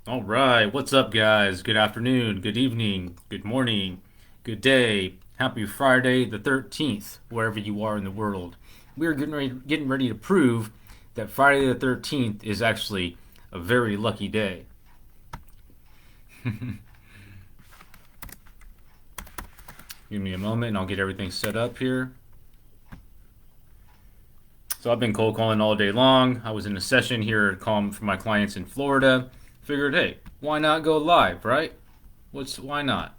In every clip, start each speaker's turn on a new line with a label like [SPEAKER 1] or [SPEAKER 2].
[SPEAKER 1] All right, what's up, guys? Good afternoon, good evening, good morning, good day. Happy Friday the 13th, wherever you are in the world. We're getting ready to prove that Friday the 13th is actually a very lucky day. Give me a moment and I'll get everything set up here. So I've been cold calling all day long. I was in a session here calling for my clients in Florida. Figured, hey, why not go live, right? Why not?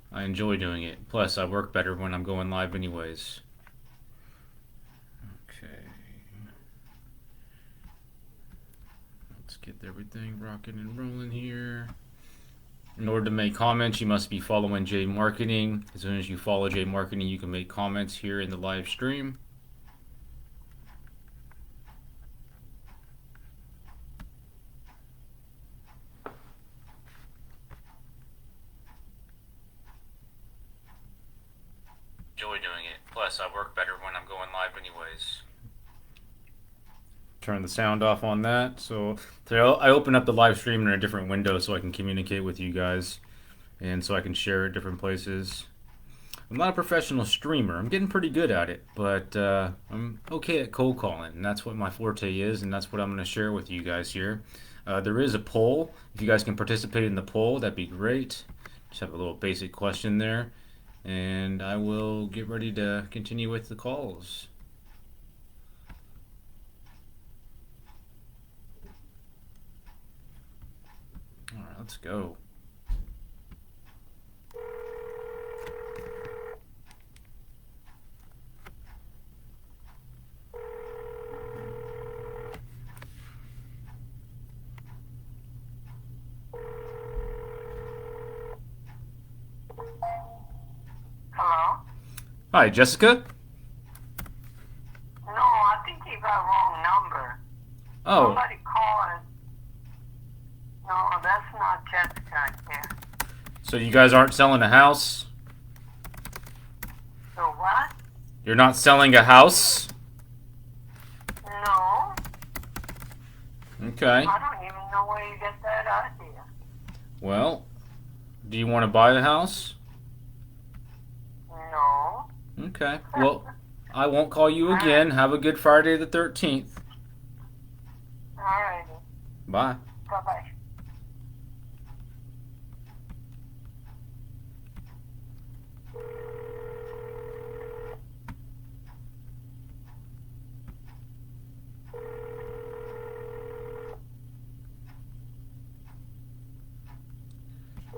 [SPEAKER 1] I enjoy doing it. Plus, I work better when I'm going live, anyways. Okay. Let's get everything rocking and rolling here. In order to make comments, you must be following jmarqeting. As soon as you follow jmarqeting, you can make comments here in the live stream. Enjoy doing it. Plus, I work better when I'm going live, anyways. Turn the sound off on that. So I open up the live stream in a different window so I can communicate with you guys and so I can share it different places. I'm not a professional streamer. I'm getting pretty good at it, but I'm okay at cold calling, and that's what my forte is, and that's what I'm going to share with you guys here. There is a poll. If you guys can participate in the poll, that'd be great. Just have a little basic question there, and I will get ready to continue with the calls. All right, let's go.
[SPEAKER 2] Hello?
[SPEAKER 1] Hi, Jessica.
[SPEAKER 2] No, I think you got wrong number.
[SPEAKER 1] Oh,
[SPEAKER 2] Somebody calling. No, that's not Jessica here.
[SPEAKER 1] so you guys aren't selling a house?
[SPEAKER 2] So what?
[SPEAKER 1] You're not selling a house?
[SPEAKER 2] No,
[SPEAKER 1] Okay.
[SPEAKER 2] I don't even know where you get that idea.
[SPEAKER 1] Well, do you want to buy the house?
[SPEAKER 2] No.
[SPEAKER 1] Okay. Well, I won't call you again. Have a good Friday the 13th.
[SPEAKER 2] Alrighty.
[SPEAKER 1] Bye.
[SPEAKER 2] Bye-bye.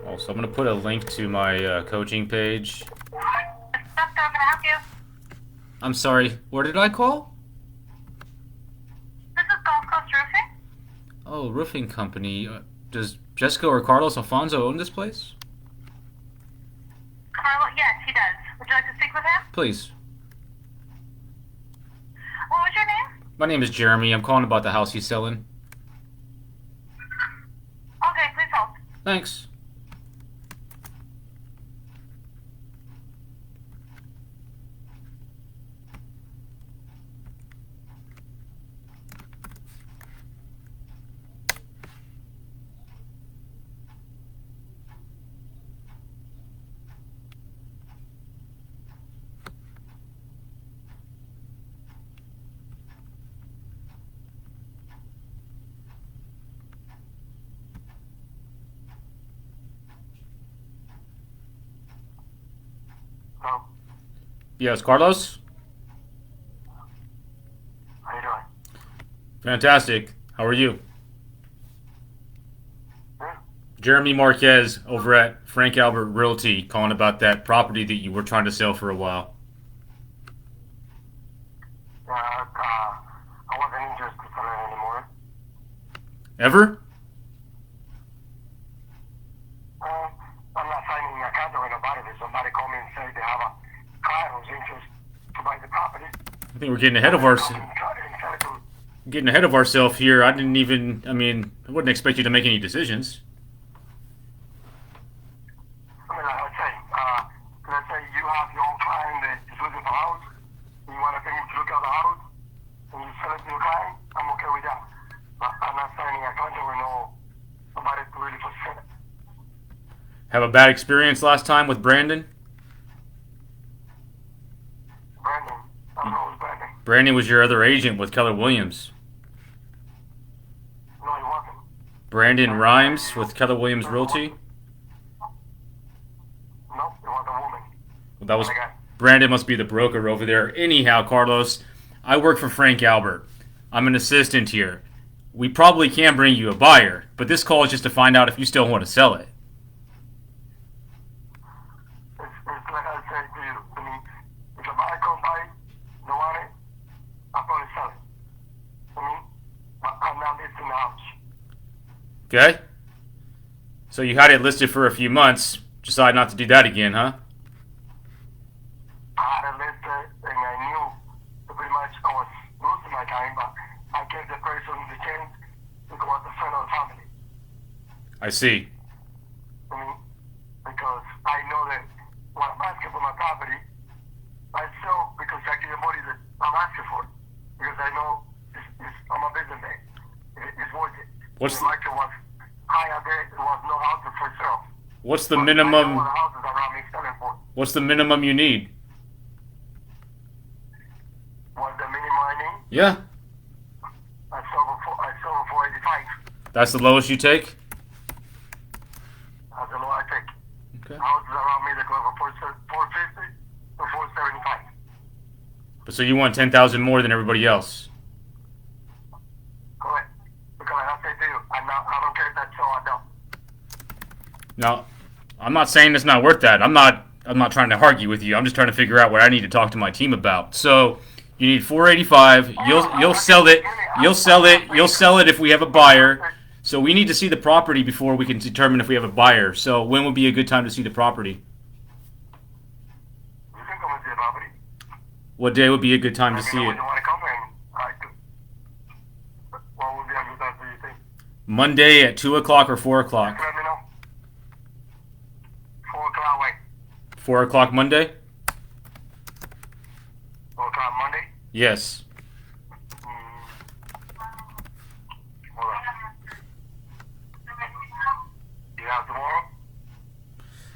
[SPEAKER 1] Also, I'm going to put a link to my coaching page.
[SPEAKER 2] Jessica, can I help you?
[SPEAKER 1] I'm sorry, where did I call?
[SPEAKER 2] This is Gulf Coast Roofing.
[SPEAKER 1] Oh, roofing company. Does Jessica or Carlos Alfonso own this place?
[SPEAKER 2] Carlo, yes, he does. Would you like to speak with him?
[SPEAKER 1] Please.
[SPEAKER 2] What was your name?
[SPEAKER 1] My name is Jeremy. I'm calling about the house he's selling.
[SPEAKER 2] Okay, please hold.
[SPEAKER 1] Thanks.
[SPEAKER 2] Hello.
[SPEAKER 1] Yes, Carlos?
[SPEAKER 2] How you doing?
[SPEAKER 1] Fantastic. How are you?
[SPEAKER 2] Hmm?
[SPEAKER 1] Jeremy Marquez over at Frank Albert Realty calling about that property that you were trying to sell for a while.
[SPEAKER 2] I wasn't interested in it anymore.
[SPEAKER 1] Ever?
[SPEAKER 2] I'm not signing a contract with nobody. If somebody call me and say they have a client who's interested to buy the property.
[SPEAKER 1] I think we're getting ahead of ourselves here. I wouldn't expect you to make any decisions.
[SPEAKER 2] I mean, like I say, let's say you have your own client that is looking for a house, and you want to take him to look at the house, and you sell it to your client, I'm okay with that. But I'm not signing a contract with nobody to really for sale.
[SPEAKER 1] Have a bad experience last time with Brandon?
[SPEAKER 2] Brandon, I don't know who's Brandon.
[SPEAKER 1] Brandon was your other agent with Keller Williams.
[SPEAKER 2] No, he wasn't.
[SPEAKER 1] Brandon Rhymes with Keller Williams Realty.
[SPEAKER 2] No, it was a woman.
[SPEAKER 1] Well, that was
[SPEAKER 2] Other guy.
[SPEAKER 1] Brandon must be the broker over there. Anyhow, Carlos, I work for Frank Albert. I'm an assistant here. We probably can bring you a buyer, but this call is just to find out if you still want to sell it.
[SPEAKER 2] It's like I said to you. I mean, if a buyer come by, don't want it, I'll probably sell it. I mean, I'm not listing the house.
[SPEAKER 1] Okay? So you had it listed for a few months. Decide not to do that again, huh?
[SPEAKER 2] I had a list and I knew that pretty much I was losing my time, but I gave the person the chance to go with the friend of the family.
[SPEAKER 1] I see.
[SPEAKER 2] I mean, because I know that when I'm asking for my property, I sell because I give the money that I'm asking for. Because I know I'm a businessman. It's worth it.
[SPEAKER 1] What's
[SPEAKER 2] the market was higher there, there was no houses for sale.
[SPEAKER 1] What's the
[SPEAKER 2] But I know
[SPEAKER 1] minimum?
[SPEAKER 2] what the houses around me selling for.
[SPEAKER 1] What's the minimum you need?
[SPEAKER 2] What's the minimum I need?
[SPEAKER 1] Yeah,
[SPEAKER 2] I sold for 485.
[SPEAKER 1] that's the lowest you take.
[SPEAKER 2] That's the low I take.
[SPEAKER 1] Okay.
[SPEAKER 2] Houses around me that go for 450 to 475.
[SPEAKER 1] But so you want 10,000 more than everybody else?
[SPEAKER 2] Correct. Because like I said to you, I don't care if that's so or no.
[SPEAKER 1] Now, I'm not saying it's not worth that. I'm not trying to argue with you. I'm just trying to figure out what I need to talk to my team about. So you need 485. You'll sell it. You'll sell it. You'll sell it if we have a buyer. So we need to see the property before we can determine if we have a buyer. So when would be a good time to see the property?
[SPEAKER 2] You can come and see the property.
[SPEAKER 1] What day would be a good time to
[SPEAKER 2] Let me
[SPEAKER 1] see
[SPEAKER 2] know
[SPEAKER 1] it?
[SPEAKER 2] when you want to come in. What would be a good time do you think?
[SPEAKER 1] Monday at 2 o'clock or 4 o'clock?
[SPEAKER 2] Let me know. 4 o'clock, wait.
[SPEAKER 1] 4 o'clock Monday?
[SPEAKER 2] 4 o'clock Monday?
[SPEAKER 1] Yes.
[SPEAKER 2] Hold on. You have tomorrow?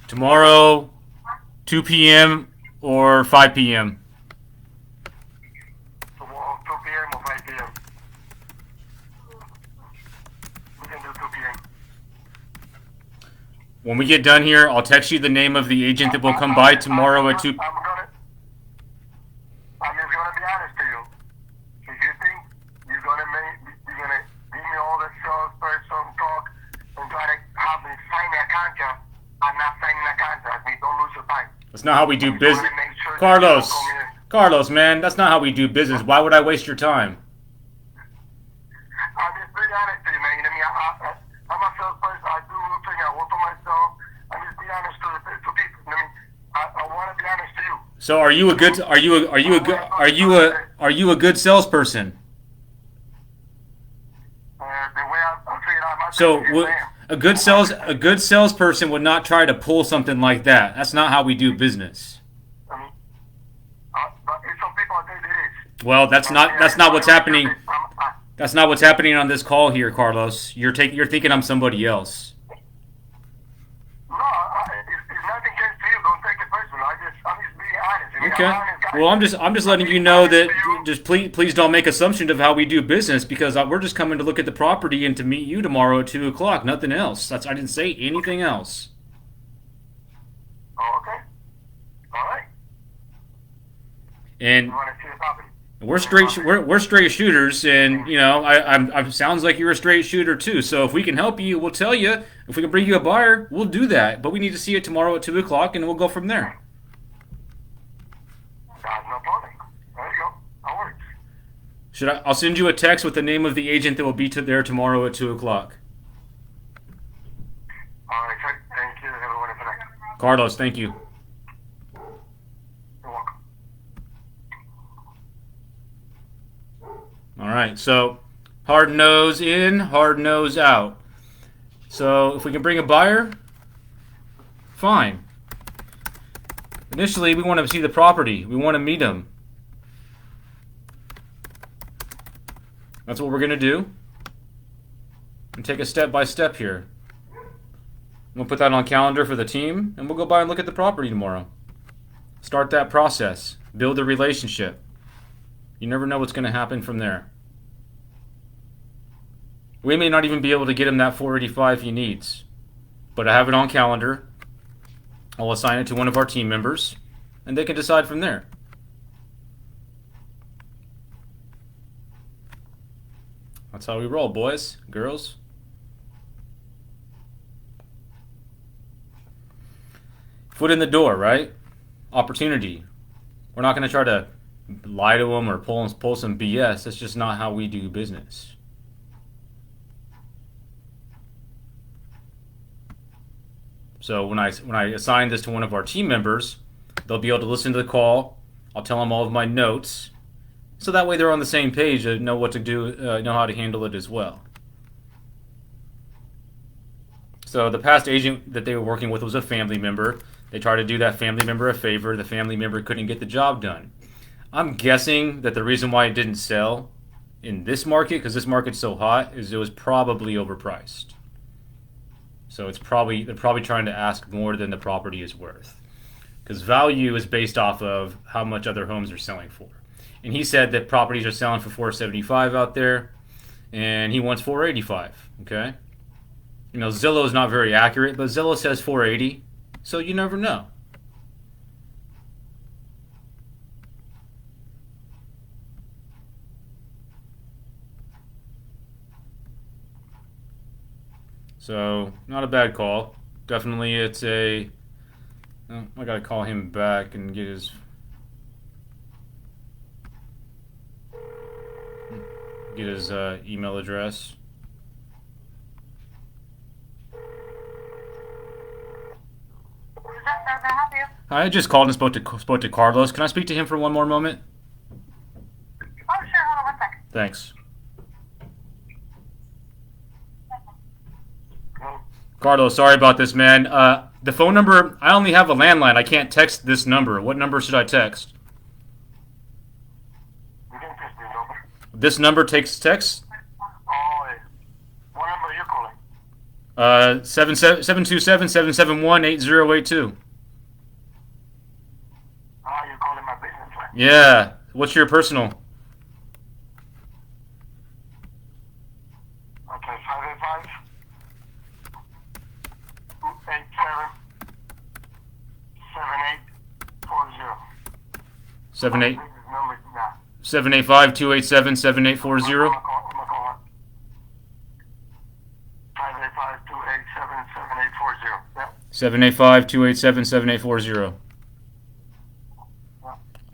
[SPEAKER 1] Tomorrow, 2 p.m. or 5 p.m.
[SPEAKER 2] Tomorrow, 2 p.m. or 5 p.m.? We can do 2 p.m.
[SPEAKER 1] When we get done here, I'll text you the name of the agent that will come by tomorrow at 2.
[SPEAKER 2] I'm just gonna be honest to you. If you think you're gonna give me all the salesperson talk and try to have me sign a contract, I'm not signing a contract. Don't lose your time.
[SPEAKER 1] That's not how we do
[SPEAKER 2] You
[SPEAKER 1] business.
[SPEAKER 2] wanna make sure that
[SPEAKER 1] Carlos,
[SPEAKER 2] you don't come here.
[SPEAKER 1] Carlos, man, that's not how we do business. Why would I waste your time?
[SPEAKER 2] I'm just being honest to you, man. You know what I mean? I'm a salesperson. I do roofing. I work for myself. I'm just being honest to people. You know what I mean? I want to be honest to you.
[SPEAKER 1] So are you a good salesperson?
[SPEAKER 2] The way I figured out my
[SPEAKER 1] So
[SPEAKER 2] business, yes, I am.
[SPEAKER 1] a good salesperson would not try to pull something like that. That's not how we do business.
[SPEAKER 2] I mean, but if some people think it is.
[SPEAKER 1] Well, that's not what's happening. That's not what's happening on this call here, Carlos. You're thinking I'm somebody else.
[SPEAKER 2] No, it's nothing against you. Don't take it personal. I'm just being honest. I mean,
[SPEAKER 1] Okay.
[SPEAKER 2] I'm an honest guy.
[SPEAKER 1] Well, I'm just letting you know that just please don't make assumptions of how we do business because we're just coming to look at the property and to meet you tomorrow at 2 o'clock. Nothing else. I didn't say anything else.
[SPEAKER 2] Oh, okay. All right.
[SPEAKER 1] And
[SPEAKER 2] You want to see the property?
[SPEAKER 1] we're straight shooters, and you know I sounds like you're a straight shooter too. So if we can help you, we'll tell you. If we can bring you a buyer, we'll do that. But we need to see it tomorrow at 2 o'clock, and we'll go from there.
[SPEAKER 2] That's no problem. There you go. That works.
[SPEAKER 1] I'll send you a text with the name of the agent that will be there tomorrow at 2 o'clock.
[SPEAKER 2] All right, sir. Thank you. Have a wonderful night.
[SPEAKER 1] Carlos, thank you.
[SPEAKER 2] You're welcome.
[SPEAKER 1] All right, so hard nose in, hard nose out. So if we can bring a buyer, fine. Initially, we want to see the property. We want to meet them. That's what we're going to do. and take a step by step here. We'll put that on calendar for the team, and we'll go by and look at the property tomorrow. Start that process. Build a relationship. You never know what's going to happen from there. We may not even be able to get him that 485 he needs, but I have it on calendar. I'll assign it to one of our team members, and they can decide from there. That's how we roll, boys, girls. Foot in the door, right? Opportunity. We're not going to try to lie to them or pull some BS. That's just not how we do business. So when I assign this to one of our team members, they'll be able to listen to the call. I'll tell them all of my notes, so that way they're on the same page and know what to do, know how to handle it as well. So the past agent that they were working with was a family member. They tried to do that family member a favor. The family member couldn't get the job done. I'm guessing that the reason why it didn't sell in this market, because this market's so hot, is it was probably overpriced. So they're probably trying to ask more than the property is worth, because value is based off of how much other homes are selling for. And he said that properties are selling for $475 out there, and he wants $485. Okay, you know, Zillow is not very accurate, but Zillow says $480, so you never know. So, not a bad call. Definitely it's a... Oh, I gotta call him back and get his email address. Hi, I just called and spoke to Carlos. Can I speak to him for one more moment?
[SPEAKER 2] Oh, sure. Hold on one second.
[SPEAKER 1] Thanks. Carlos, sorry about this, man. The phone number, I only have a landline. I can't text this number. What number should I text?
[SPEAKER 2] You can text this number.
[SPEAKER 1] This number takes text?
[SPEAKER 2] Oh, what number are you calling?
[SPEAKER 1] 727-771-8082.
[SPEAKER 2] Ah, you're calling my business line.
[SPEAKER 1] Yeah. What's your personal?
[SPEAKER 2] Okay, 585
[SPEAKER 1] 78
[SPEAKER 2] This is number now.
[SPEAKER 1] 785-287-7840.
[SPEAKER 2] 585-287-7840. Yep.
[SPEAKER 1] 785-287-7840.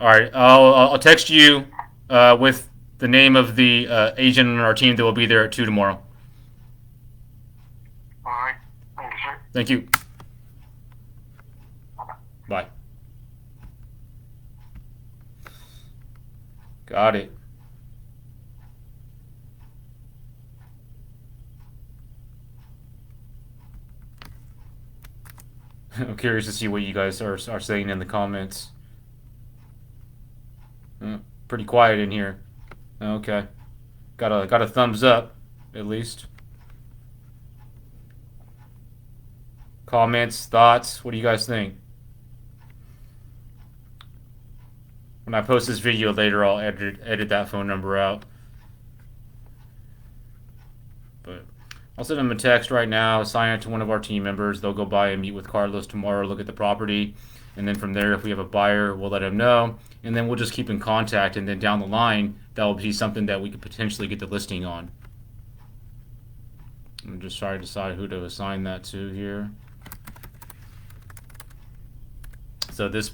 [SPEAKER 1] All right. I'll text you with the name of the agent on our team that will be there at 2 tomorrow.
[SPEAKER 2] All right. Thank you, sir.
[SPEAKER 1] Thank you. Bye. Got it. I'm curious to see what you guys are saying in the comments. Pretty quiet in here. Okay. Got a thumbs up, at least. Comments, thoughts, what do you guys think? When I post this video later, I'll edit that phone number out. But I'll send them a text right now, assign it to one of our team members. They'll go by and meet with Carlos tomorrow, look at the property, and then from there, if we have a buyer, we'll let him know, and then we'll just keep in contact, and then down the line, that will be something that we could potentially get the listing on. I'm just trying to decide who to assign that to here. So this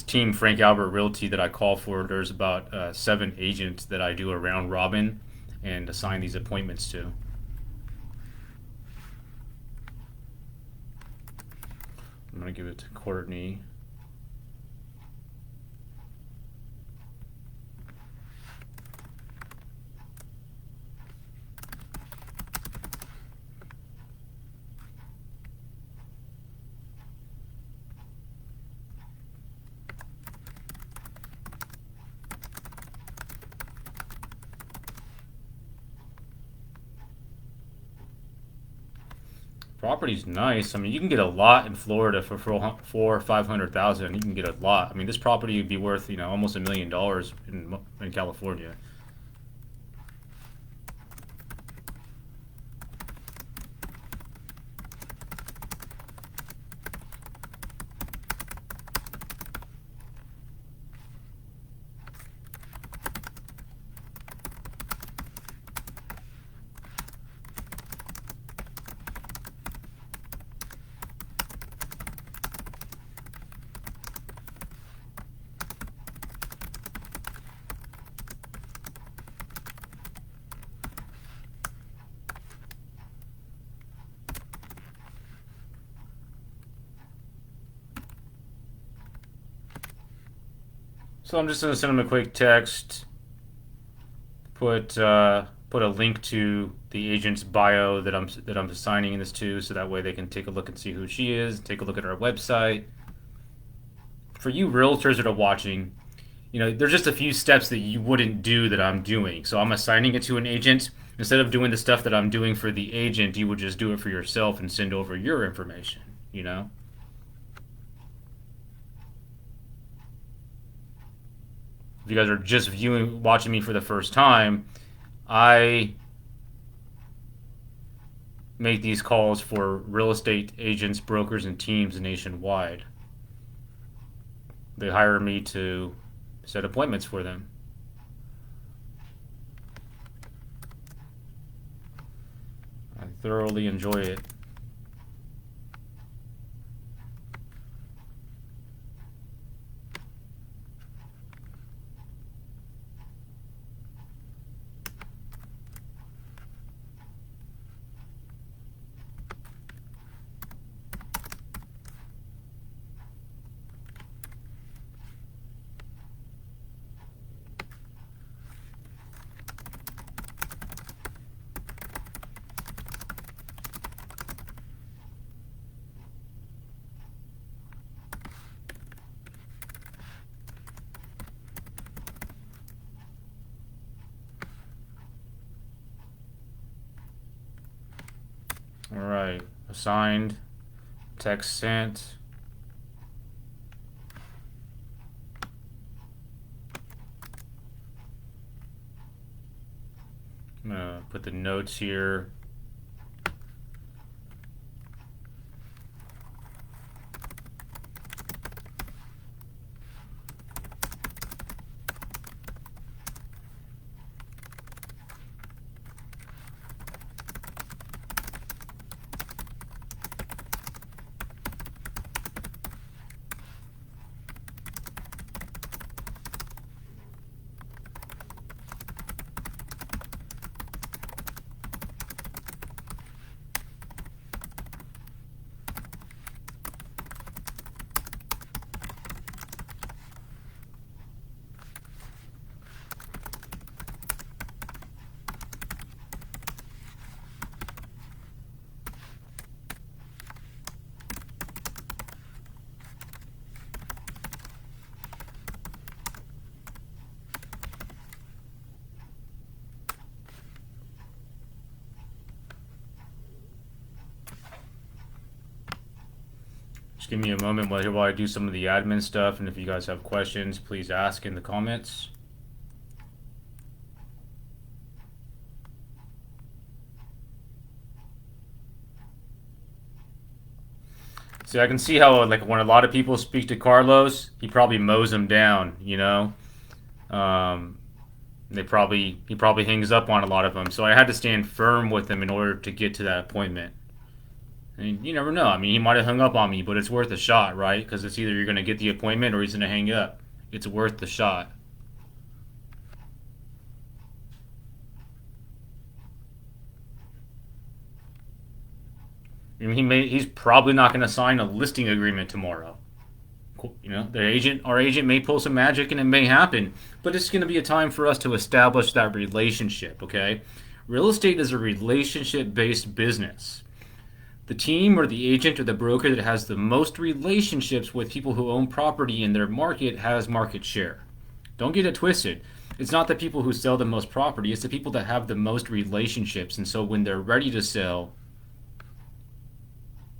[SPEAKER 1] team, Frank Albert Realty, that I call for, there's about 7 agents that I do a round robin and assign these appointments to. I'm going to give it to Courtney. Property's nice. I mean, you can get a lot in Florida for 400,000 or 500,000. You can get a lot. I mean, this property would be worth almost $1 million in California. So I'm just gonna send them a quick text. Put a link to the agent's bio that I'm assigning this to, so that way they can take a look and see who she is. Take a look at our website. For you realtors that are watching, there's just a few steps that you wouldn't do that I'm doing. So I'm assigning it to an agent. Instead of doing the stuff that I'm doing for the agent, you would just do it for yourself and send over your information. If you guys are just watching me for the first time, I make these calls for real estate agents, brokers, and teams nationwide. They hire me to set appointments for them. I thoroughly enjoy it. All right, assigned, text sent. I'm gonna put the notes here. Just give me a moment while I do some of the admin stuff, and if you guys have questions, please ask in the comments. See, I can see how when a lot of people speak to Carlos, he probably mows them down. He probably hangs up on a lot of them. So I had to stand firm with him in order to get to that appointment. And you never know. I mean, he might have hung up on me, but it's worth a shot, right? Because it's either you're going to get the appointment or he's going to hang up. It's worth the shot. I mean, he's probably not going to sign a listing agreement tomorrow. Our agent may pull some magic and it may happen, but it's going to be a time for us to establish that relationship, okay? Real estate is a relationship-based business. The team or the agent or the broker that has the most relationships with people who own property in their market has market share. Don't get it twisted. It's not the people who sell the most property, it's the people that have the most relationships. And so when they're ready to sell,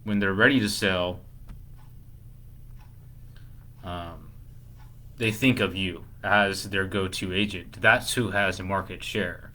[SPEAKER 1] when they're ready to sell, um, they think of you as their go-to agent. That's who has a market share.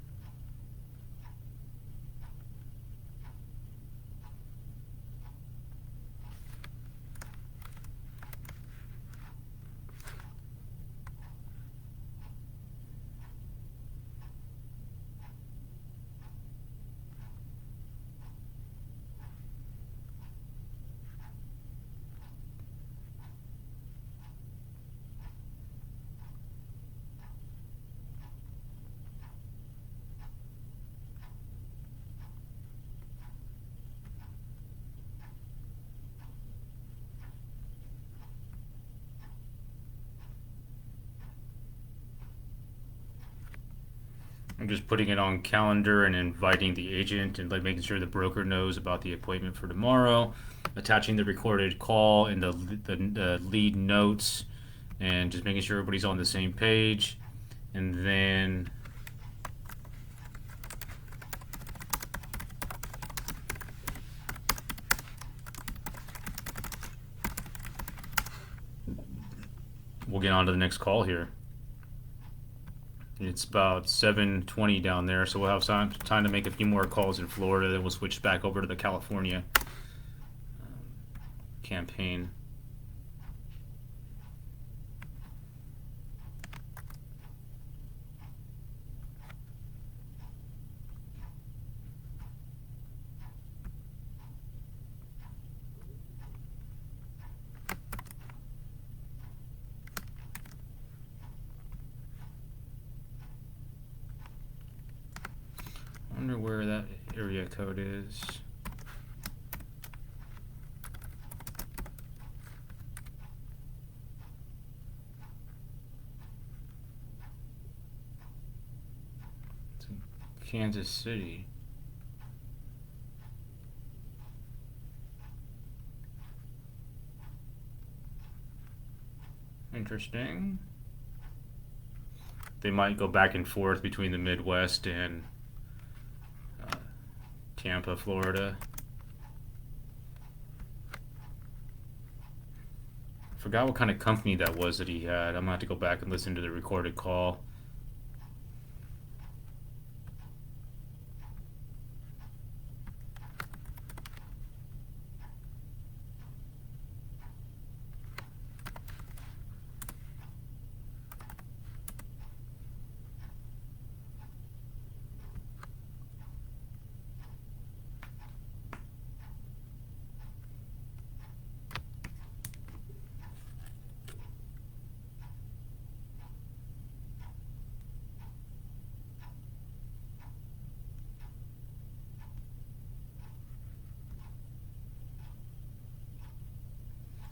[SPEAKER 1] I'm just putting it on calendar and inviting the agent and like making sure the broker knows about the appointment for tomorrow, attaching the recorded call and the lead notes, and just making sure everybody's on the same page. And then we'll get on to the next call here. It's about 7:20 down there, so we'll have time to make a few more calls in Florida. Then we'll switch back over to the California campaign. I wonder where that area code is. It's in Kansas City. Interesting. They might go back and forth between the Midwest and Tampa, Florida. I forgot what kind of company that was that he had. I'm gonna have to go back and listen to the recorded call.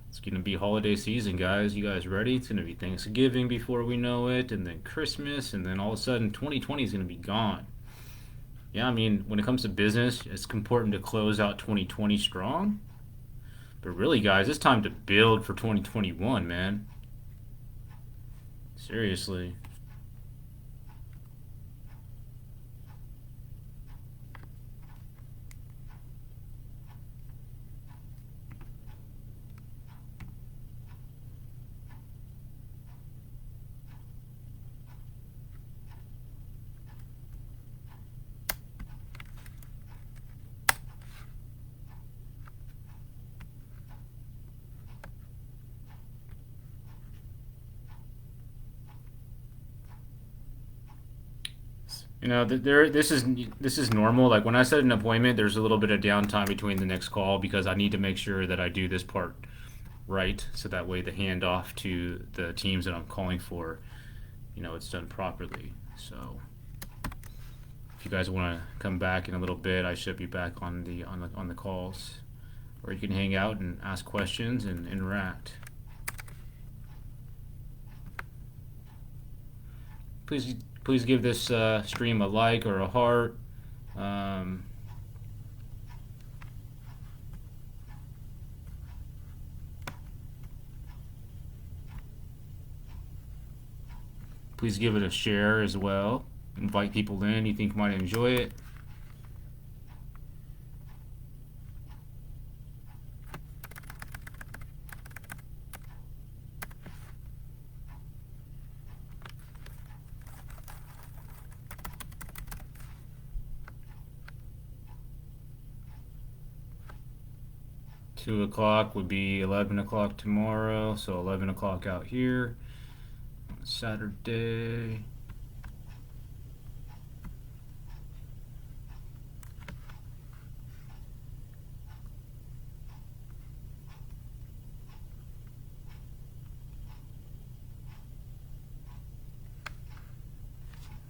[SPEAKER 1] It's gonna be holiday season, guys. You guys ready? It's gonna be Thanksgiving before we know it, and then Christmas, and then all of a sudden 2020 is gonna be gone. Yeah, I mean, when it comes to business, it's important to close out 2020 strong. But really, guys, it's time to build for 2021, man. Seriously. You know, this is normal. Like when I set an appointment, there's a little bit of downtime between the next call because I need to make sure that I do this part right, so that way the handoff to the teams that I'm calling for, it's done properly. So if you guys want to come back in a little bit, I should be back on the calls, or you can hang out and ask questions and interact. Please give this stream a like or a heart. Please give it a share as well. Invite people in you think might enjoy it. 2 o'clock would be 11 o'clock tomorrow, so 11 o'clock out here. Saturday.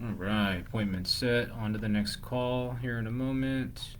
[SPEAKER 1] All right, appointment set. On to the next call here in a moment.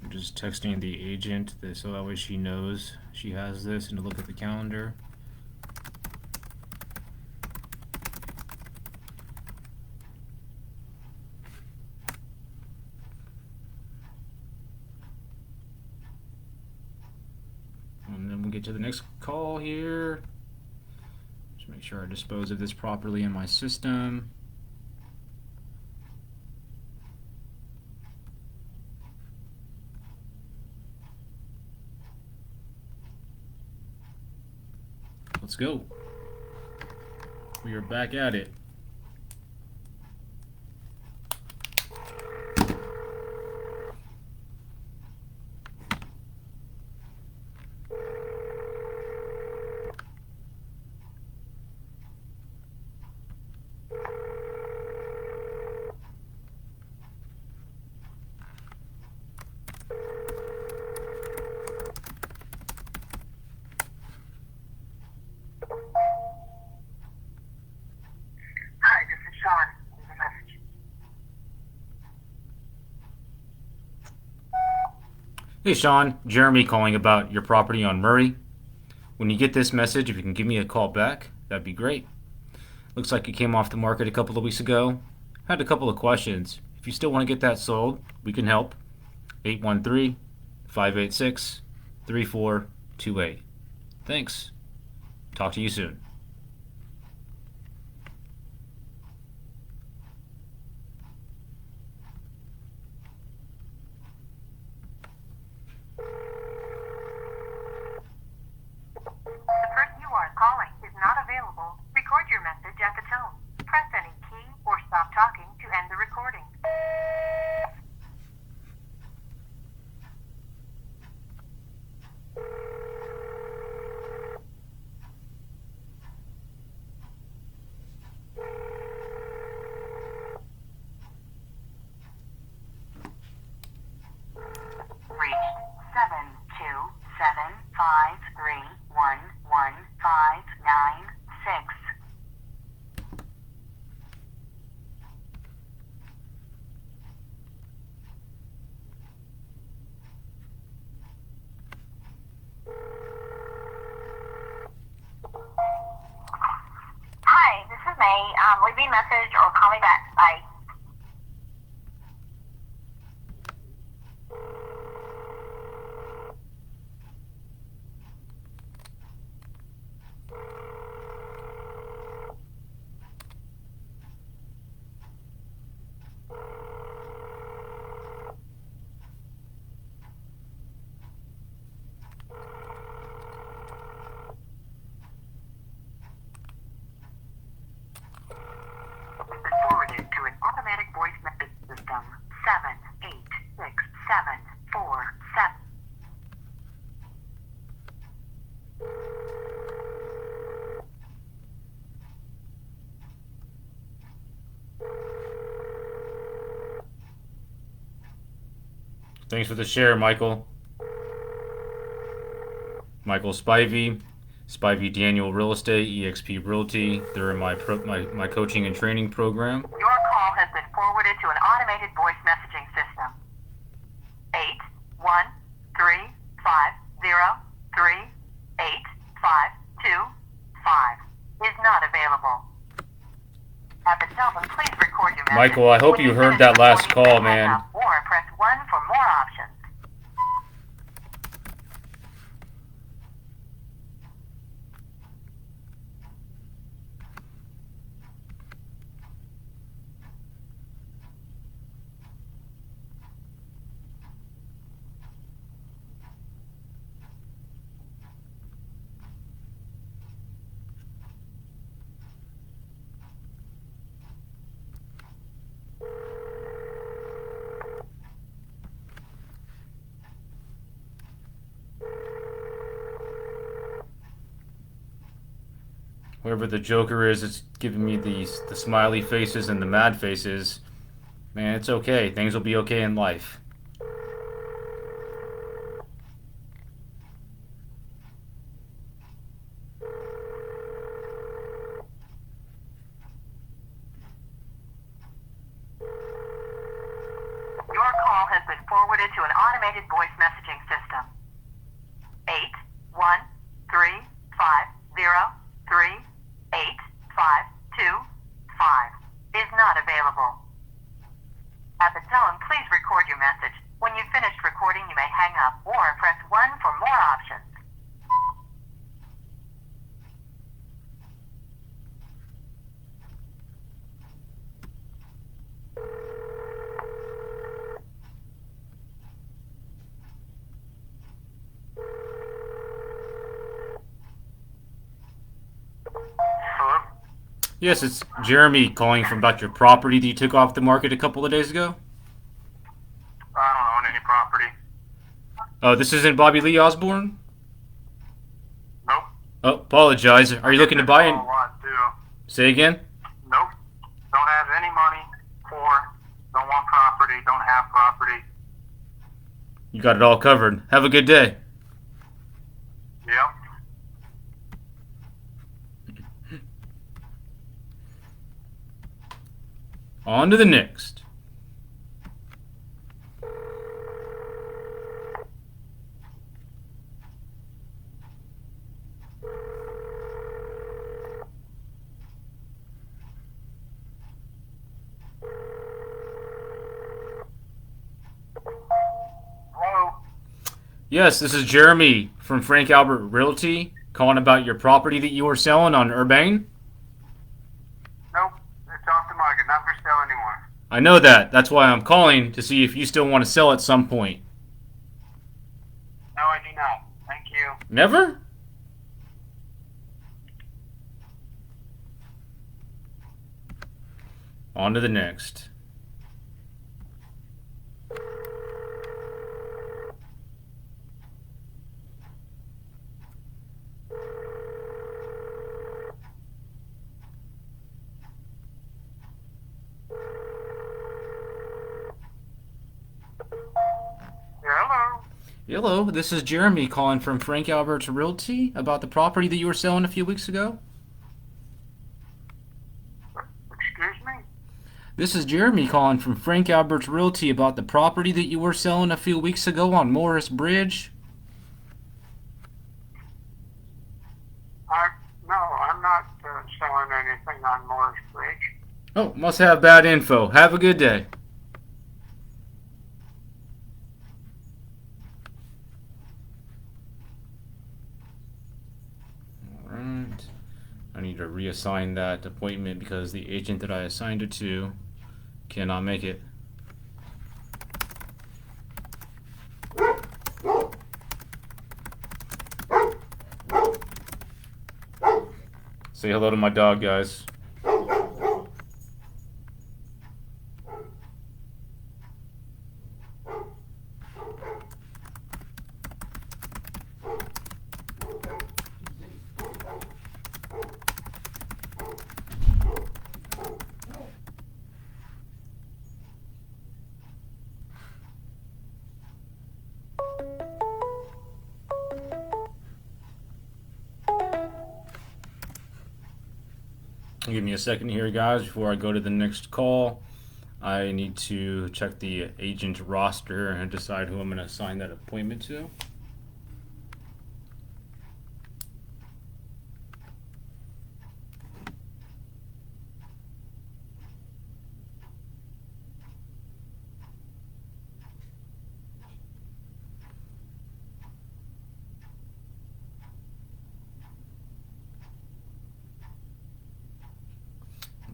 [SPEAKER 1] I'm just texting the agent so that way she knows she has this and to look at the calendar. And then we'll get to the next call here. Just make sure I dispose of this properly in my system. Let's go. We are back at it.
[SPEAKER 2] Hi, this is Sean. Leave a message.
[SPEAKER 1] Hey Sean, Jeremy calling about your property on Murray. When you get this message, if you can give me a call back, that'd be great. Looks like it came off the market a couple of weeks ago. Had a couple of questions. If you still want to get that sold, we can help. 813-586-3428. Thanks. Talk to you soon.
[SPEAKER 3] The person you are calling is not available. Record your message at the tone. Press any key or stop talking to end the recording. Reached 72753111596. Hi, this is May. Leave me a message or call me back. Bye.
[SPEAKER 2] Forwarded to an
[SPEAKER 1] Thanks for the share, Michael. Michael Spivey, Spivey Daniel Real Estate, EXP Realty. They're in my coaching and training program.
[SPEAKER 3] Your call has been forwarded to an automated voice messaging system. 813503852 is not available. At the tone, please record your message.
[SPEAKER 1] Michael, I hope you heard that last call, man.
[SPEAKER 3] Or press 1 for more options.
[SPEAKER 1] Whoever the Joker is, it's giving me the smiley faces and the mad faces. Man, it's okay. Things will be okay in life.
[SPEAKER 3] Your call has been forwarded to an automated voice messaging system. 813503852 is not available. At the tone, please record your message. When you've finished recording, you may hang up or press 1 for more options.
[SPEAKER 2] Hello?
[SPEAKER 1] Yes, it's Jeremy calling from about your property that you took off the market a couple of days ago.
[SPEAKER 2] I don't own any property.
[SPEAKER 1] Oh, this isn't Bobby Lee Osborne?
[SPEAKER 2] Nope.
[SPEAKER 1] Oh, apologize. Are you looking to buy
[SPEAKER 2] A
[SPEAKER 1] it?
[SPEAKER 2] lot, too.
[SPEAKER 1] Say again?
[SPEAKER 2] Nope. Don't have any money. Poor. Don't want property. Don't have property.
[SPEAKER 1] You got it all covered. Have a good day.
[SPEAKER 2] Yep.
[SPEAKER 1] On to the next.
[SPEAKER 2] Hello?
[SPEAKER 1] Yes, this is Jeremy from Frank Albert Realty, calling about your property that you were selling on Urbane.
[SPEAKER 2] Nope. It's off the market. Not for sale anymore.
[SPEAKER 1] I know that. That's why I'm calling to see if you still want to sell at some point.
[SPEAKER 2] No, I do not. Thank you.
[SPEAKER 1] Never? On to the next.
[SPEAKER 2] Hello?
[SPEAKER 1] Hello, this is Jeremy calling from Frank Albert Realty about the property that you were selling a few weeks ago.
[SPEAKER 2] Excuse me?
[SPEAKER 1] This is Jeremy calling from Frank Albert Realty about the property that you were selling a few weeks ago on Morris Bridge.
[SPEAKER 2] No, I'm not selling anything on Morris Bridge.
[SPEAKER 1] Oh, must have bad info. Have a good day. Alright. I need to reassign that appointment because the agent that I assigned it to cannot make it. Say hello to my dog, guys. Give me a second here, guys, before I go to the next call. I need to check the agent roster and decide who I'm going to assign that appointment to.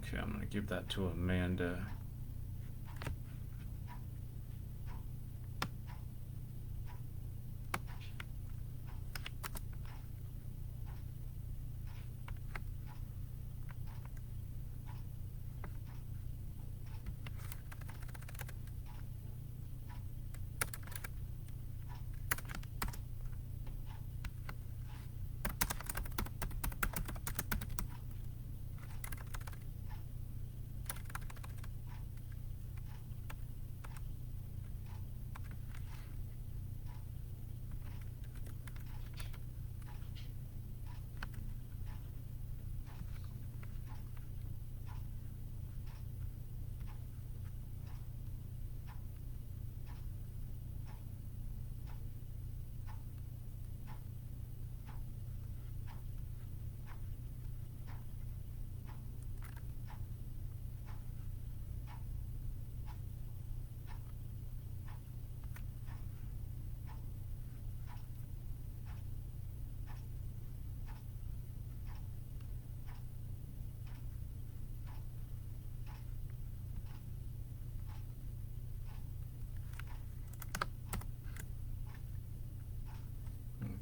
[SPEAKER 1] Okay, I'm going to give that to Amanda.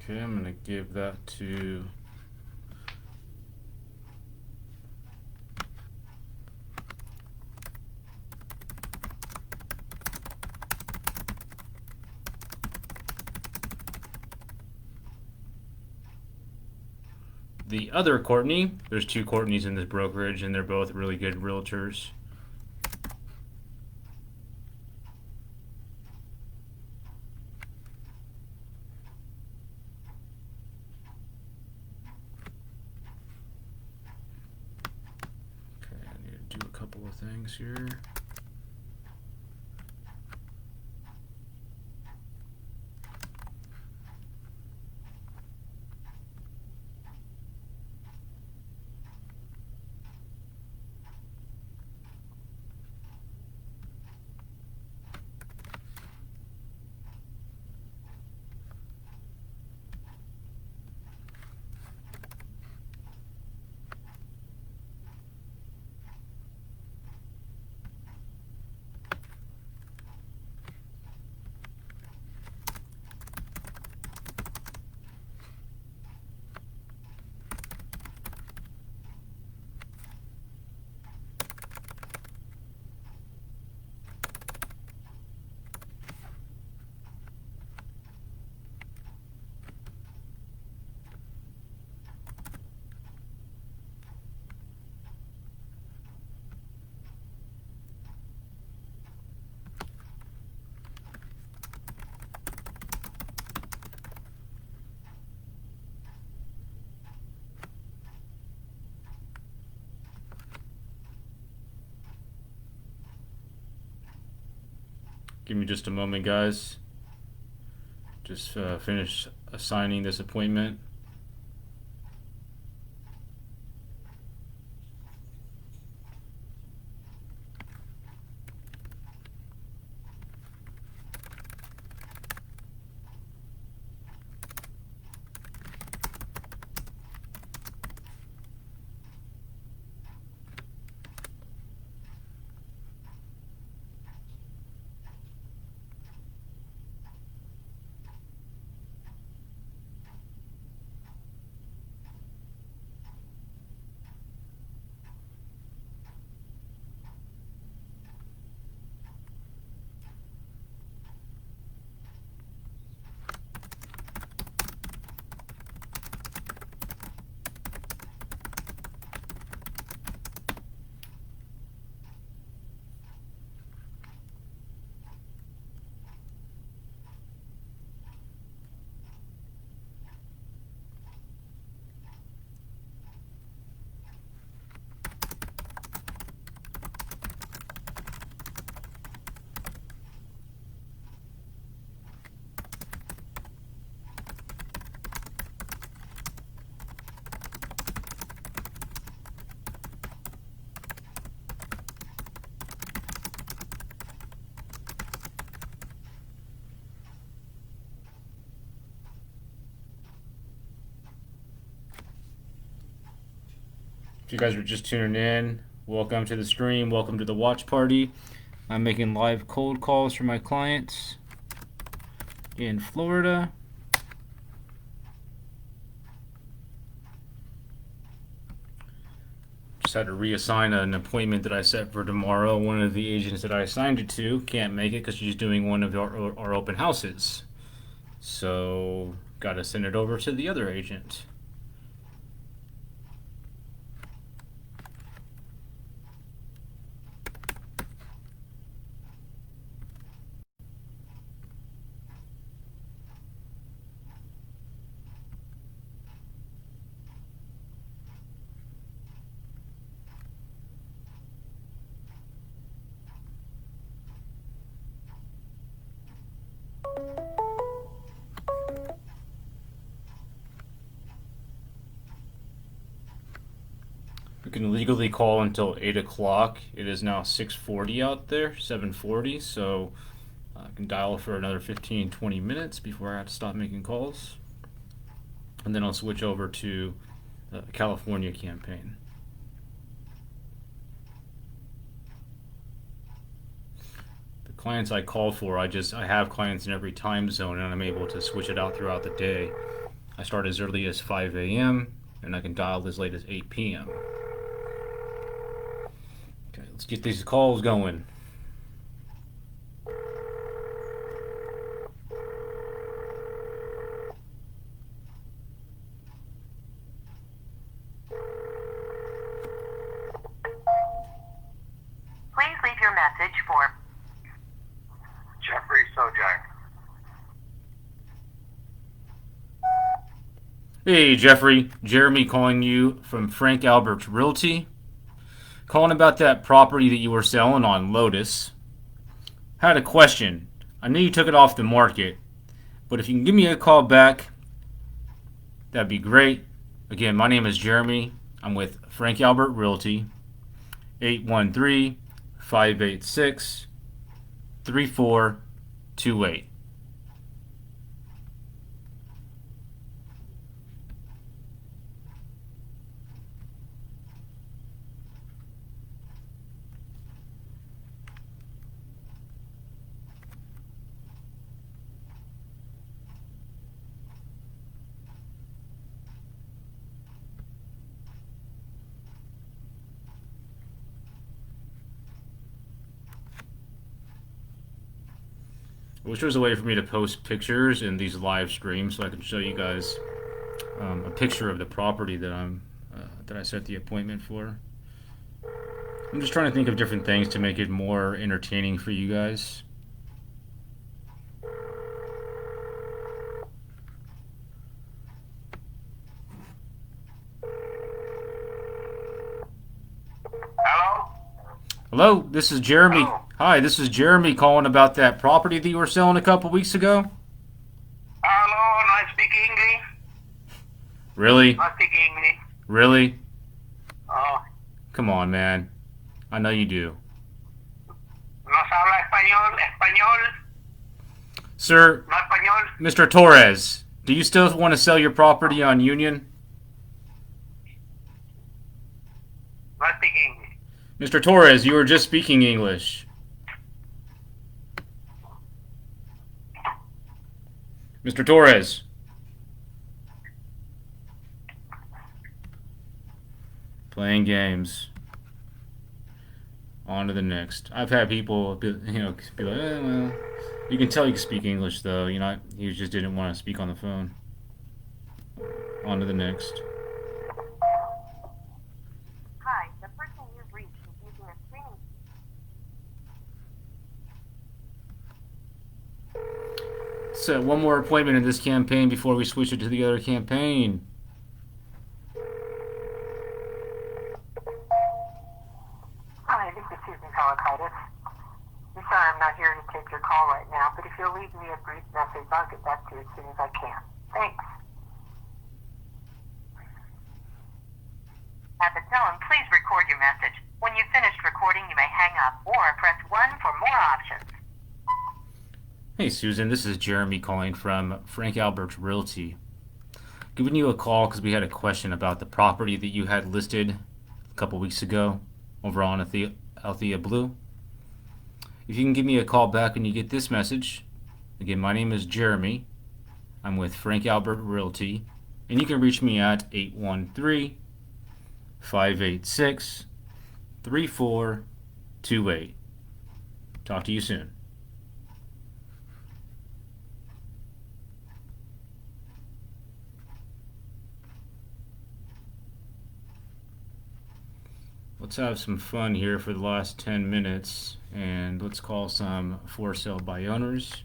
[SPEAKER 1] Okay, I'm going to give that to the other Courtney. There's two Courtneys in this brokerage, and they're both really good realtors. Okay, I need to do a couple of things here. Give me just a moment, guys. Just finish assigning this appointment. If you guys are just tuning in, welcome to the stream. Welcome to the watch party. I'm making live cold calls for my clients in Florida. Just had to reassign an appointment that I set for tomorrow. One of the agents that I assigned it to can't make it because she's doing one of our open houses. So, got to send it over to the other agent. We can legally call until 8 o'clock. It is now 6:40 out there, 7:40, so I can dial for another 15-20 minutes before I have to stop making calls. And then I'll switch over to the California campaign. The clients I call for, I have clients in every time zone, and I'm able to switch it out throughout the day. I start as early as 5 a.m., and I can dial as late as 8 p.m. Okay, let's get these calls going.
[SPEAKER 3] Please leave your message for
[SPEAKER 2] Jeffrey Sojak.
[SPEAKER 1] Hey, Jeffrey. Jeremy calling you from Frank Albert's Realty. Calling about that property that you were selling on Lotus. Had a question. I know you took it off the market, but if you can give me a call back, that'd be great. Again, my name is Jeremy. I'm with Frank Albert Realty. 813-586-3428. I wish there was a way for me to post pictures in these live streams so I can show you guys a picture of the property that I set the appointment for. I'm just trying to think of different things to make it more entertaining for you guys.
[SPEAKER 2] Hello?
[SPEAKER 1] Hello, this is Jeremy.
[SPEAKER 2] Hello.
[SPEAKER 1] Hi, this is Jeremy calling about that property that you were selling a couple weeks ago.
[SPEAKER 2] Hello, no speak English.
[SPEAKER 1] Really?
[SPEAKER 2] No speak English.
[SPEAKER 1] Really?
[SPEAKER 2] Oh,
[SPEAKER 1] Come on, man. I know you do.
[SPEAKER 2] ¿nos habla español? ¿Español?
[SPEAKER 1] Sir,
[SPEAKER 2] ¿No español?
[SPEAKER 1] Mr. Torres, do you still want to sell your property on Union?
[SPEAKER 2] No speak English.
[SPEAKER 1] Mr. Torres, you were just speaking English. Mr. Torres. Playing games. On to the next. I've had people be like, well, you can tell you can speak English though. He just didn't want to speak on the phone. On to the next.
[SPEAKER 3] Hi, the person you've reached is using a screening.
[SPEAKER 1] Set one more appointment in this campaign before we switch it to the other campaign.
[SPEAKER 3] Hi, this is Susan Pellicaitis. I'm sorry I'm not here to take your call right now, but if you'll leave me a brief message, I'll get back to you as soon as I can. Thanks. At the tone, please record your message. When you've finished recording, you may hang up or press 1 for more options.
[SPEAKER 1] Hey Susan, this is Jeremy calling from Frank Albert's Realty. Giving you a call because we had a question about the property that you had listed couple weeks ago over on Althea Blue. If you can give me a call back when you get this message. Again, my name is Jeremy. I'm with Frank Albert Realty, and you can reach me at 813-586-3428. Talk to you soon. Let's have some fun here for the last 10 minutes, and let's call some for sale by owners.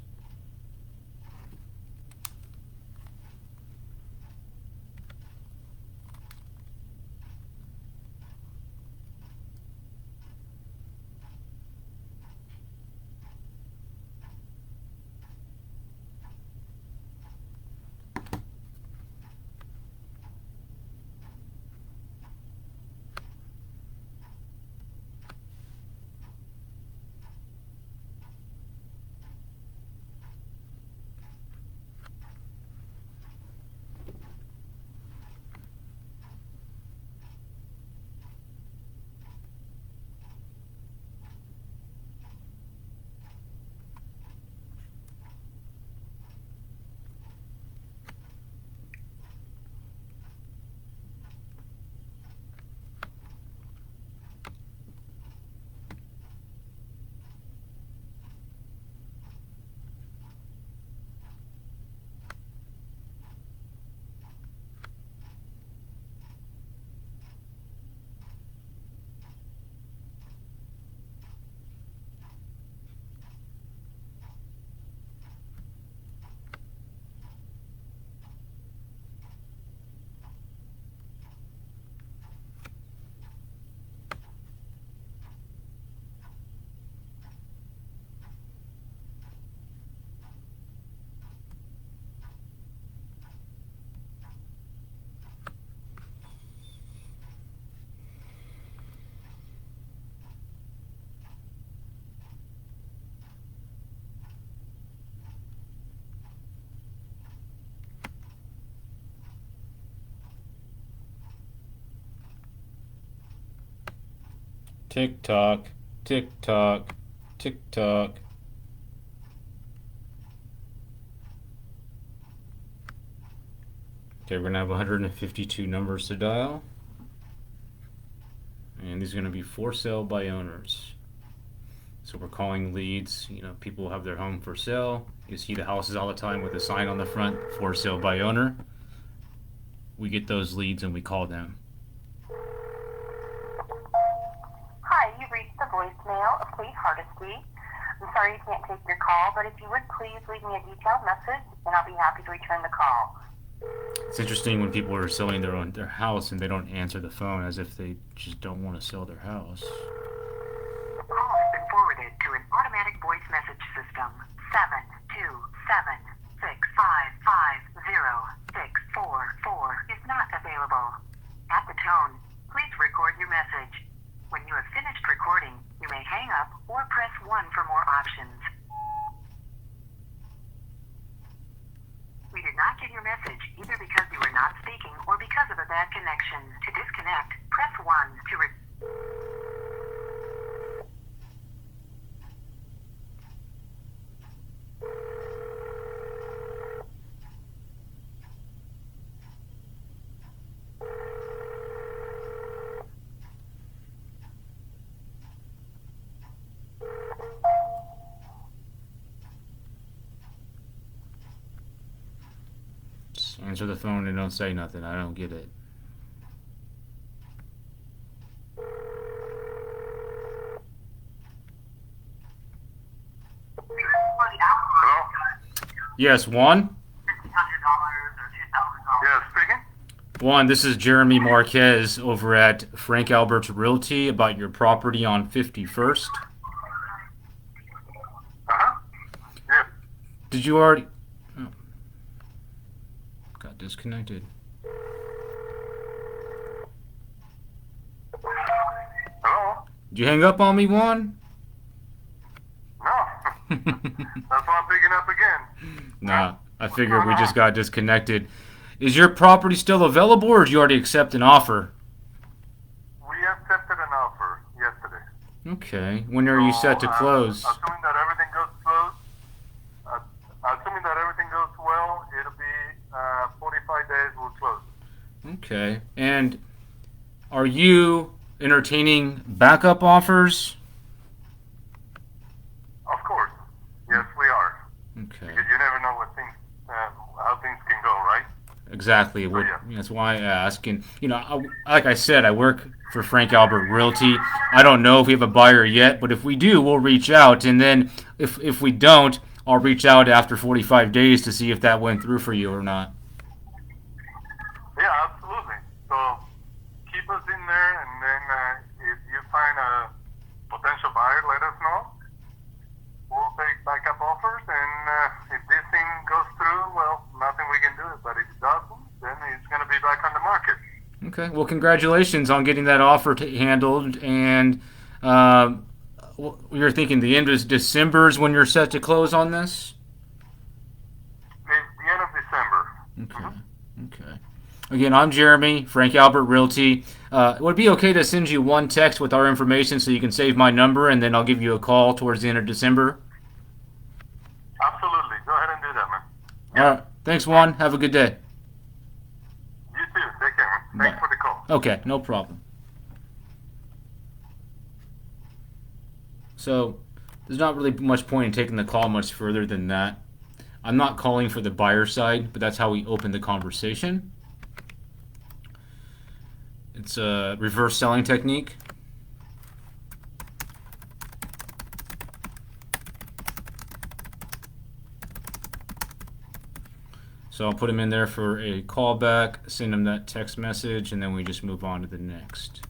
[SPEAKER 1] Tick tock, tick tock, tick tock. Okay, we're going to have 152 numbers to dial. And these are going to be for sale by owners. So we're calling leads. You know, people have their home for sale. You see the houses all the time with a sign on the front, for sale by owner. We get those leads and we call them.
[SPEAKER 3] Hi, you've reached the voicemail of Kate Hardesty. I'm sorry you can't take your call, but if you would please leave me a detailed message, and I'll be happy to return the call.
[SPEAKER 1] It's interesting when people are selling their house and they don't answer the phone as if they just don't want to sell their house.
[SPEAKER 3] The call has been forwarded to an automatic voice message system. 727-655-0644 is not available. At the tone, please record your message. When you have finished recording, you may hang up or press 1 for more options. We did not get your message either because you were not speaking or because of a bad connection. To disconnect, press 1 to
[SPEAKER 1] Just answer the phone and don't say nothing. I don't get it.
[SPEAKER 2] Hello?
[SPEAKER 1] Yes, Juan?
[SPEAKER 2] Yeah, speaking?
[SPEAKER 1] Juan, this is Jeremy Marquez over at Frank Albert Realty about your property on 51st.
[SPEAKER 2] Uh-huh. Yeah.
[SPEAKER 1] Did you already... Oh. Got disconnected.
[SPEAKER 2] Hello?
[SPEAKER 1] Did you hang up on me, Juan?
[SPEAKER 2] No. That's why I'm picking up again.
[SPEAKER 1] Nah, I figured we just got disconnected. Is your property still available, or did you already accept an offer?
[SPEAKER 2] We have
[SPEAKER 4] accepted an offer yesterday.
[SPEAKER 1] Okay. When are you set to close?
[SPEAKER 4] Assuming that everything goes assuming that everything goes well, it'll be 45 days. We'll close.
[SPEAKER 1] Okay. And are you entertaining backup offers?
[SPEAKER 4] Of course, yes, we are.
[SPEAKER 1] Okay.
[SPEAKER 4] Because you never know how things can go, right?
[SPEAKER 1] Exactly.
[SPEAKER 4] So, yeah.
[SPEAKER 1] That's why I ask. And like I said, I work for Frank Albert Realty. I don't know if we have a buyer yet, but if we do, we'll reach out. And then if we don't, I'll reach out after 45 days to see if that went through for you or not.
[SPEAKER 4] Yeah, absolutely. So keep us in there, and then if you find a potential buyer, let us know. We'll take backup offers, and if this thing goes through, well, nothing we can do. But if it doesn't, then it's going to be back on the market.
[SPEAKER 1] Okay. Well, congratulations on getting that offer handled. And you're thinking the end of December is when you're set to close on this?
[SPEAKER 4] It's the end of December.
[SPEAKER 1] Okay. Okay. Again, I'm Jeremy, Frank Albert Realty. Would it be okay to send you one text with our information so you can save my number, and then I'll give you a call towards the end of December?
[SPEAKER 4] Absolutely. Go ahead and do that, man.
[SPEAKER 1] All right. Thanks, Juan. Have a good day.
[SPEAKER 4] You too. Take care, man. Thanks
[SPEAKER 1] Bye.
[SPEAKER 4] for the call.
[SPEAKER 1] Okay, no problem. So, there's not really much point in taking the call much further than that. I'm not calling for the buyer side, but that's how we open the conversation. It's a reverse selling technique. So I'll put him in there for a callback, send him that text message, and then we just move on to the next.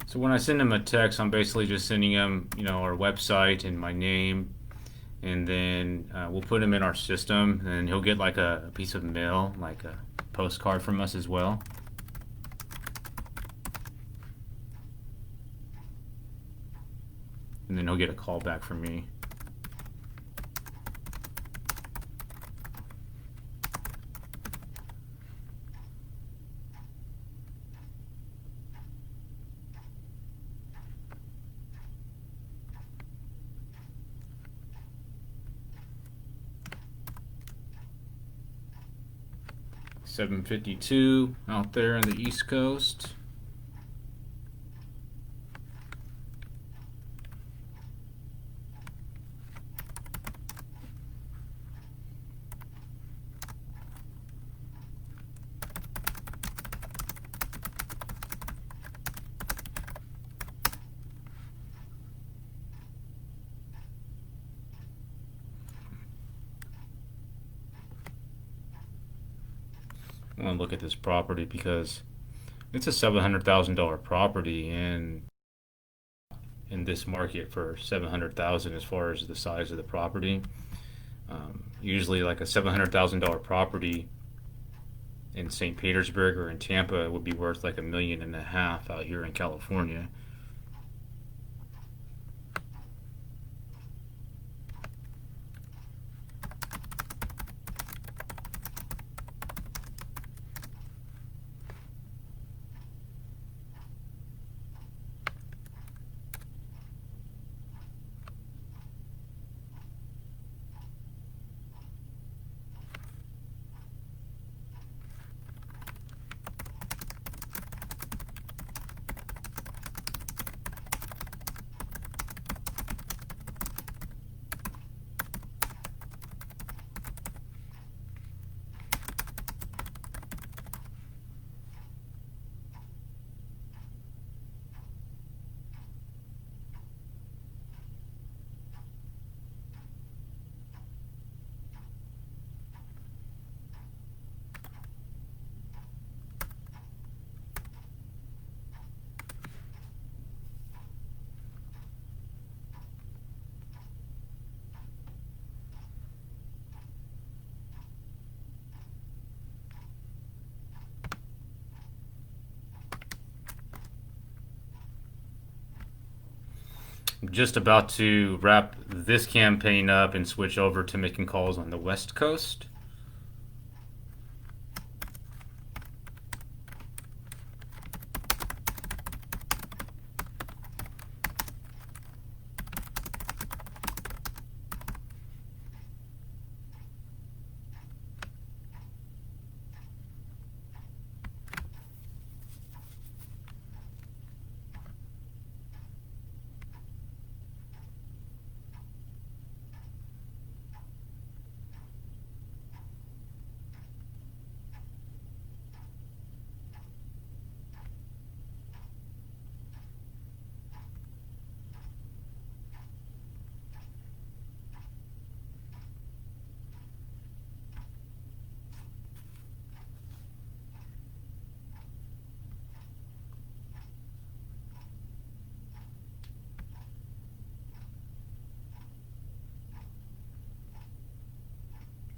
[SPEAKER 1] So when I send him a text, I'm basically just sending him, our website and my name, and then we'll put him in our system, and he'll get like a piece of mail, like a postcard from us as well. And then he'll get a call back from me. $7.52 out there on the East Coast. I want to look at this property because it's a $700,000 property, and in this market for $700,000 as far as the size of the property. Usually, like a $700,000 property in St. Petersburg or in Tampa would be worth like $1.5 million out here in California. I'm just about to wrap this campaign up and switch over to making calls on the West Coast.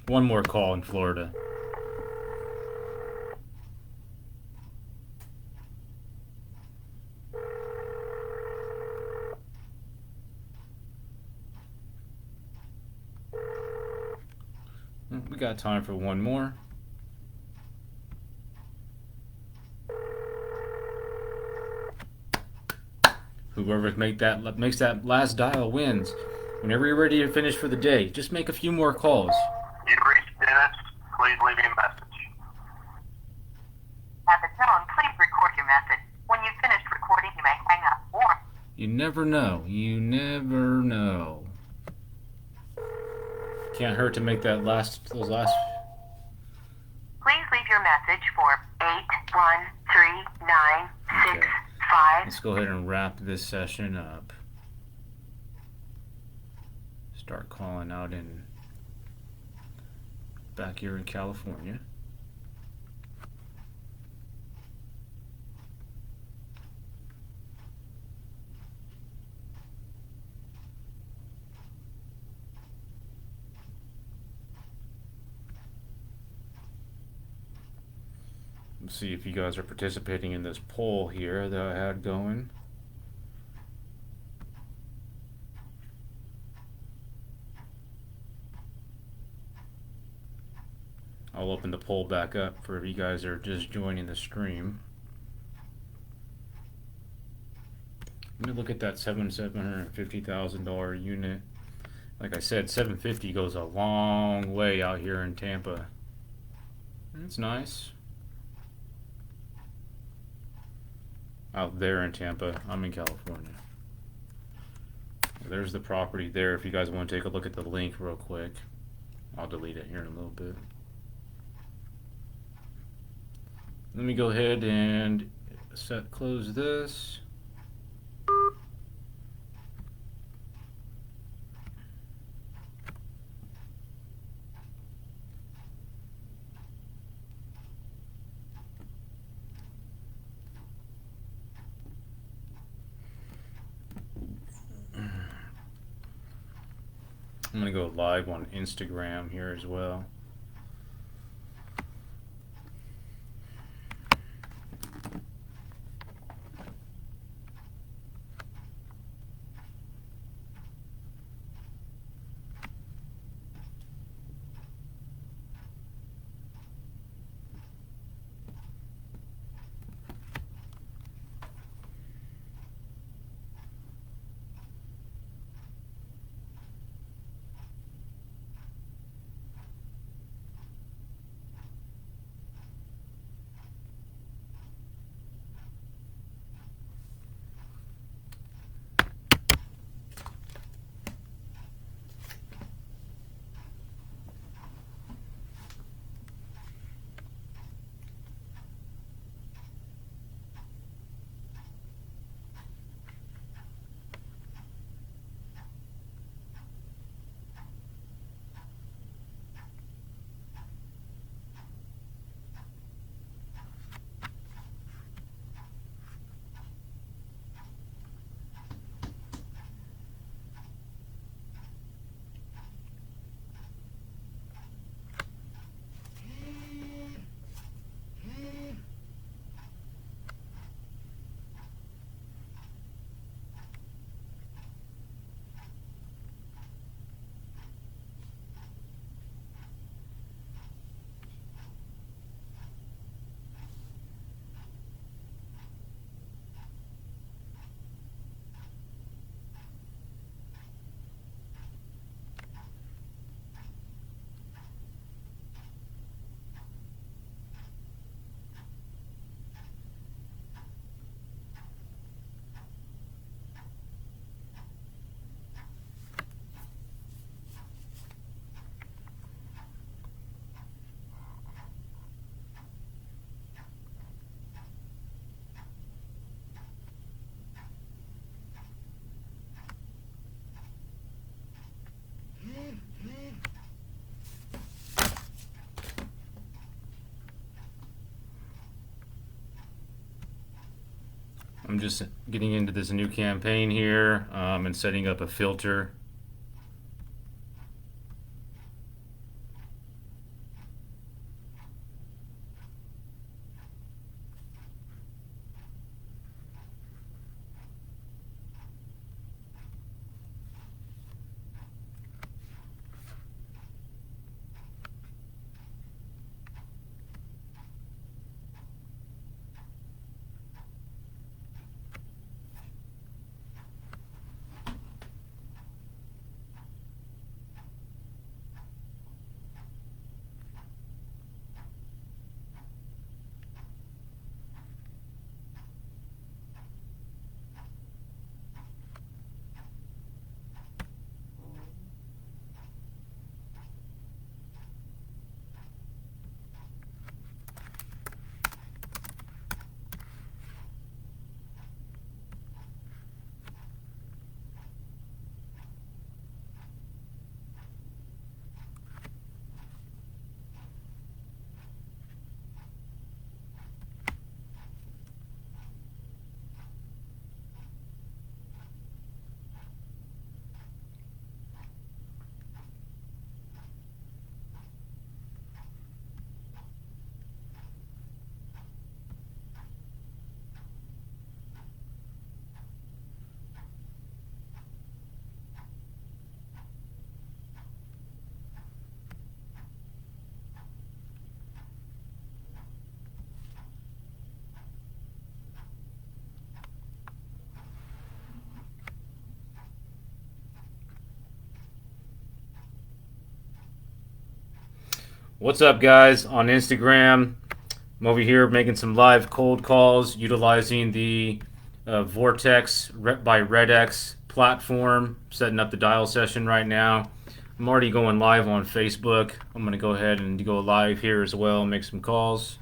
[SPEAKER 1] One more call in Florida. We got time for one more. Whoever makes that last dial wins. Whenever you're ready to finish for the day, just make a few more calls.
[SPEAKER 4] You've reached Dennis. Please leave me a message.
[SPEAKER 3] At the tone, please record your message. When you've finished recording, you may hang up or...
[SPEAKER 1] You never know. You never know. Can't hurt to make those last.
[SPEAKER 3] Please leave your message for 8139655.
[SPEAKER 1] Let's go ahead and wrap this session up. Start calling out back here in California. Let's see if you guys are participating in this poll here that I had going. I'll open the poll back up for if you guys are just joining the stream. Let me look at that $750,000 unit. Like I said, $750 goes a long way out here in Tampa. It's nice. Out there in Tampa. I'm in California. There's the property there if you guys want to take a look at the link real quick. I'll delete it here in a little bit. Let me go ahead and close this. I'm going to go live on Instagram here as well. I'm just getting into this new campaign here and setting up a filter. What's up, guys? On Instagram, I'm over here making some live cold calls utilizing the Vortex by RedX platform, setting up the dial session right now. I'm already going live on Facebook. I'm going to go ahead and go live here as well, make some calls.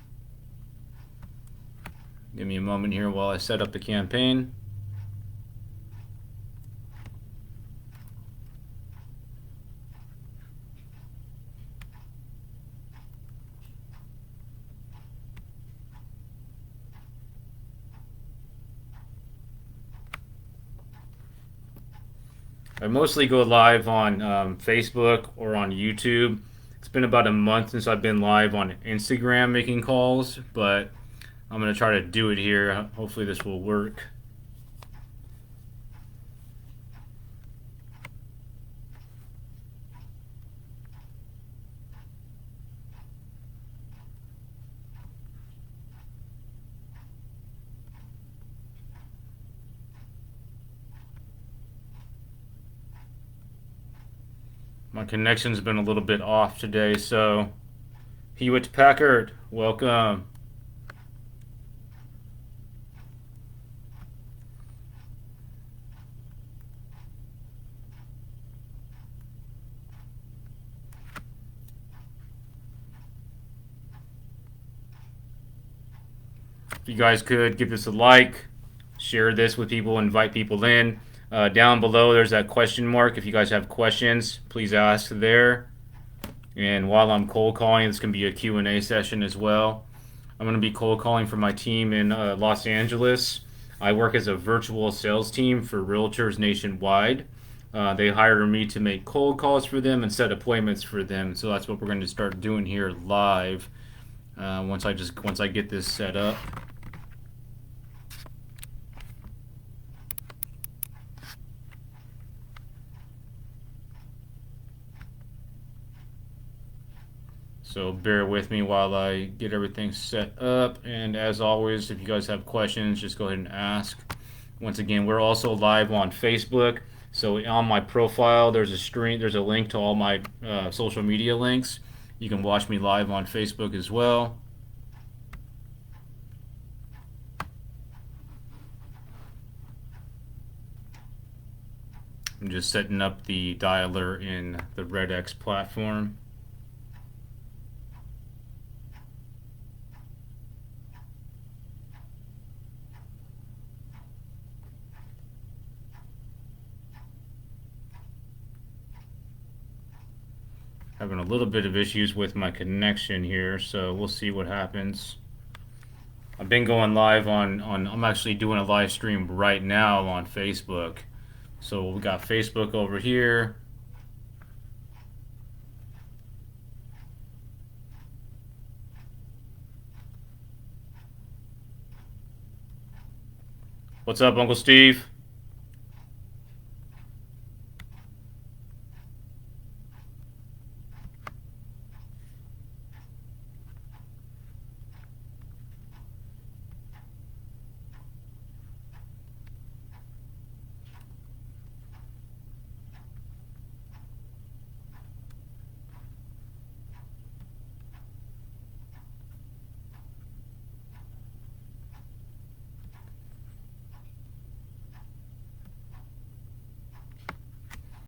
[SPEAKER 1] Give me a moment here while I set up the campaign. I mostly go live on Facebook or on YouTube. It's been about a month since I've been live on Instagram making calls, but I'm going to try to do it here. Hopefully this will work. My connection's been a little bit off today, so Hewitt Packard, welcome. If you guys could give this a like, share this with people, invite people in. Down below, there's that question mark. If you guys have questions, please ask there. And while I'm cold calling, this can be a Q&A session as well. I'm going to be cold calling for my team in Los Angeles. I work as a virtual sales team for Realtors nationwide. They hire me to make cold calls for them and set appointments for them. So that's what we're going to start doing here live once I get this set up. So bear with me while I get everything set up. And as always, if you guys have questions, just go ahead and ask. Once again, we're also live on Facebook. So on my profile, there's a link to all my social media links. You can watch me live on Facebook as well. I'm just setting up the dialer in the RedX platform. Having a little bit of issues with my connection here, so we'll see what happens. I've been going live on. I'm actually doing a live stream right now on Facebook. So we got Facebook over here. What's up, Uncle Steve?